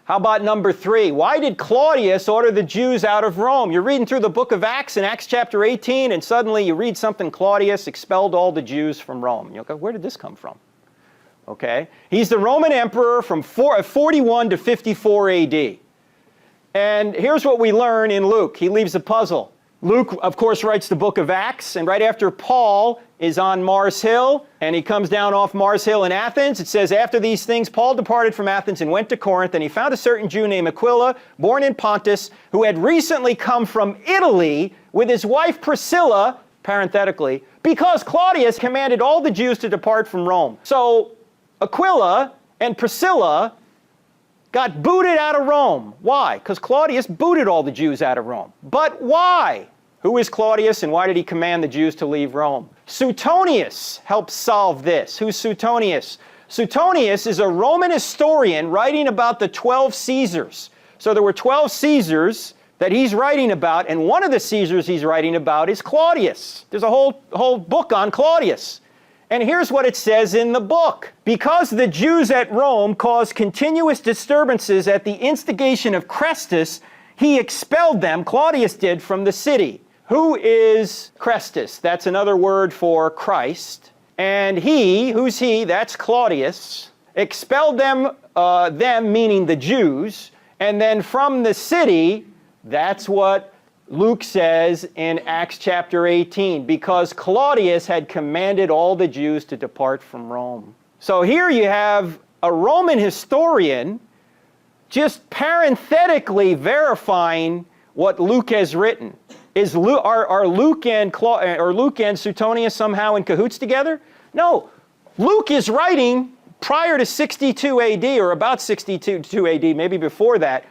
How about number 3? Why did Claudius order the Jews out of Rome? You're reading through the book of Acts in Acts chapter 18, and suddenly you read something, Claudius expelled all the Jews from Rome. You'll go, where did this come from? Okay. He's the Roman emperor from 41 to 54 AD. And here's what we learn in Luke. He leaves a puzzle. Luke, of course, writes the book of Acts, and right after Paul is on Mars Hill, and he comes down off Mars Hill in Athens, it says, after these things, Paul departed from Athens and went to Corinth, and he found a certain Jew named Aquila, born in Pontus, who had recently come from Italy with his wife Priscilla, parenthetically, because Claudius commanded all the Jews to depart from Rome. So Aquila and Priscilla got booted out of Rome. Why? Because Claudius booted all the Jews out of Rome. But why? Who is Claudius and why did he command the Jews to leave Rome? Suetonius helps solve this. Who's Suetonius? Suetonius is a Roman historian writing about the 12 Caesars. So there were 12 Caesars that he's writing about, and one of the Caesars he's writing about is Claudius. There's a whole book on Claudius. And here's what it says in the book. Because the Jews at Rome caused continuous disturbances at the instigation of Chrestus, he expelled them, Claudius did, from the city. Who is Chrestus? That's another word for Christ. And he, who's he? That's Claudius. Expelled them, meaning the Jews. And then from the city, that's what Luke says in Acts chapter 18, because Claudius had commanded all the Jews to depart from Rome. So here you have a Roman historian just parenthetically verifying what Luke has written. Are Luke and Suetonius somehow in cahoots together? No. Luke is writing prior to 62 AD, or about 62 AD, maybe before that.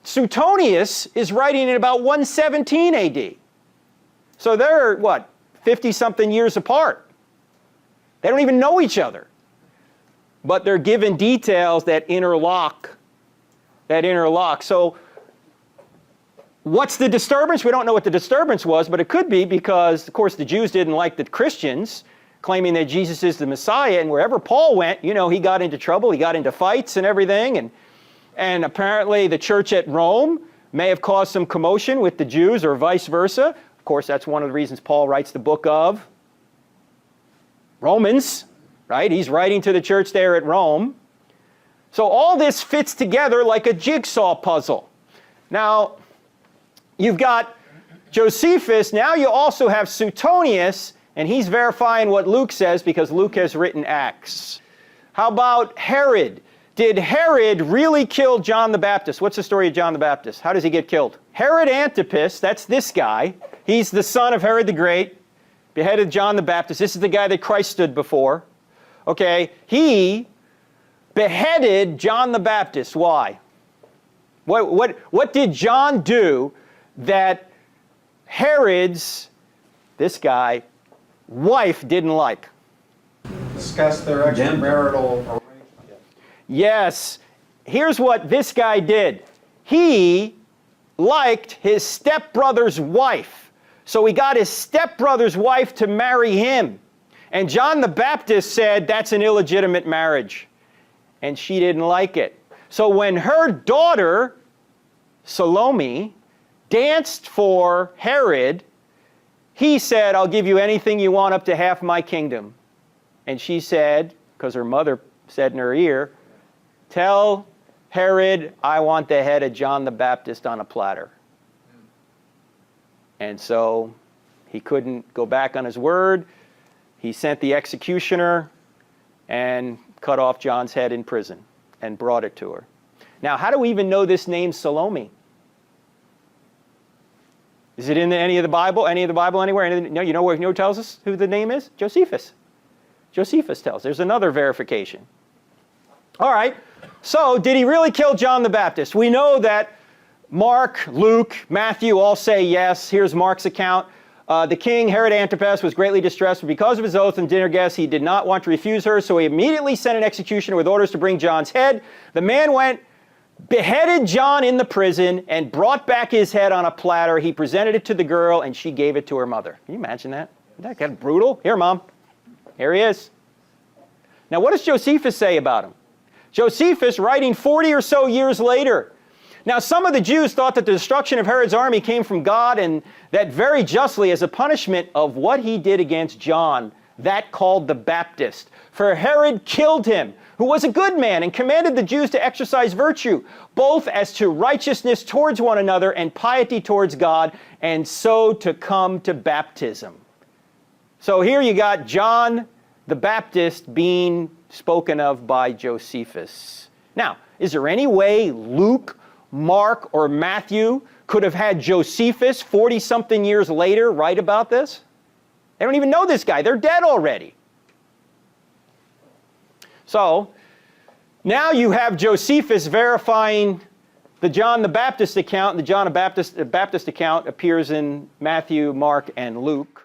Suetonius is writing in about 117 AD. So they're, 50-something years apart. They don't even know each other. But they're given details that interlock. So what's the disturbance? We don't know what the disturbance was, but it could be because, of course, the Jews didn't like the Christians claiming that Jesus is the Messiah, and wherever Paul went, he got into trouble, he got into fights and everything, and apparently the church at Rome may have caused some commotion with the Jews or vice versa. Of course, that's one of the reasons Paul writes the book of Romans, right? He's writing to the church there at Rome. So all this fits together like a jigsaw puzzle. Now, you've got Josephus. Now you also have Suetonius, and he's verifying what Luke says because Luke has written Acts. How about Herod? Did Herod really kill John the Baptist? What's the story of John the Baptist? How does he get killed? Herod Antipas, that's this guy. He's the son of Herod the Great, beheaded John the Baptist. This is the guy that Christ stood before. Okay, he beheaded John the Baptist. Why? What did John do that Herod's, this guy, wife didn't like? Discuss their extramarital arrangement. Yes. Here's what this guy did. He liked his stepbrother's wife. So he got his stepbrother's wife to marry him. And John the Baptist said, that's an illegitimate marriage. And she didn't like it. So when her daughter, Salome, danced for Herod, he said, I'll give you anything you want up to half my kingdom. And she said, because her mother said in her ear, tell Herod I want the head of John the Baptist on a platter. And so he couldn't go back on his word. He sent the executioner and cut off John's head in prison and brought it to her. Now, how do we even know this name Salome? Is it in any of the Bible? Any of the Bible anywhere? No, you know where it tells us who the name is? Josephus. Josephus tells. There's another verification. All right. So, did he really kill John the Baptist? We know that Mark, Luke, Matthew all say yes. Here's Mark's account. The king, Herod Antipas, was greatly distressed, but because of his oath and dinner guests, he did not want to refuse her, so he immediately sent an executioner with orders to bring John's head. The man went, beheaded John in the prison, and brought back his head on a platter. He presented it to the girl, and she gave it to her mother. Can you imagine that? Isn't that kind of brutal? Here, Mom. Here he is. Now, what does Josephus say about him? Josephus writing 40 or so years later. Now, some of the Jews thought that the destruction of Herod's army came from God, and that very justly as a punishment of what he did against John, that called the Baptist. For Herod killed him, who was a good man, and commanded the Jews to exercise virtue, both as to righteousness towards one another and piety towards God, and so to come to baptism. So here you got John the Baptist being spoken of by Josephus. Now, is there any way Luke, Mark, or Matthew could have had Josephus 40-something years later write about this? They don't even know this guy. They're dead already. So, now you have Josephus verifying the John the Baptist account, and the John the Baptist account appears in Matthew, Mark, and Luke.